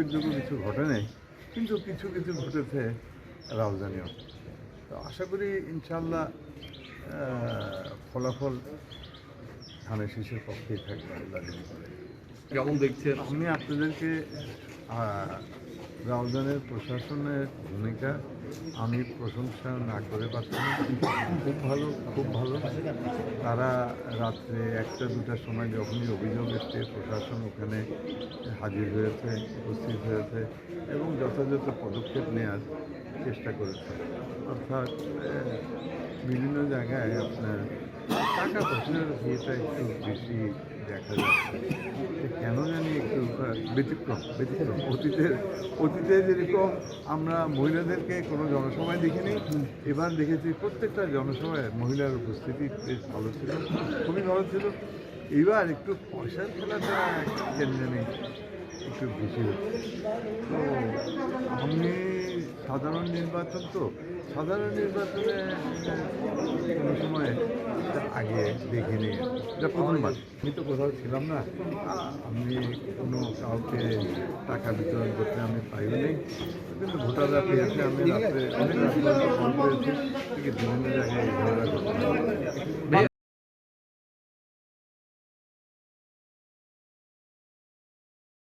উল্লেখযোগ্য কিছু ঘটে নাই, কিন্তু কিছু কিছু ঘটেছে রাজধানীও। তো আশা করি ইনশাআল্লাহ ফলাফল ধানের শীষের পক্ষেই থাকবে আল্লাহ যদি করে। কেমন দেখছেন? আমি আপনাদেরকে রাউজানের প্রশাসনের ভূমিকা আমি প্রশংসা না করে পারছি না। খুব ভালো, খুব ভালো। তারা রাত্রে 1টা-2টার সময় যখনই অভিযোগ এসছে প্রশাসন ওখানে হাজির হয়েছে, উপস্থিত হয়েছে এবং যথাযথ পদক্ষেপ নেওয়ার চেষ্টা করেছে। অর্থাৎ বিভিন্ন জায়গায় আপনার টাকা পয়সার ইয়েটা একটু বেশি দেখা যাচ্ছে। কেন জানি একটু ব্যতিক্রম অতীতে যেরকম আমরা মহিলাদেরকে কোনো জনসভায় দেখিনি, এবার দেখেছি প্রত্যেকটা জনসভায় মহিলার উপস্থিতি বেশ ভালো ছিল, খুবই ভালো ছিল। এইবার একটু পয়সার খেলাটা কেন জানি একটু বেশি হচ্ছে। তো আমি সাধারণ নির্বাচনে কোনো সময় আগে দেখিনি, এটা প্রথমবার। আমি তো কোথাও ছিলাম না, আমি কোনো কাউকে টাকা বিতরণ করতে আমি পাইনি, কিন্তু ভোটাররা পেয়েছে। আমি রাত্রে অনেক রাত্রে ফোন করেছি, ঠিক বিভিন্ন জায়গায় এই ধরনের ঘটনা।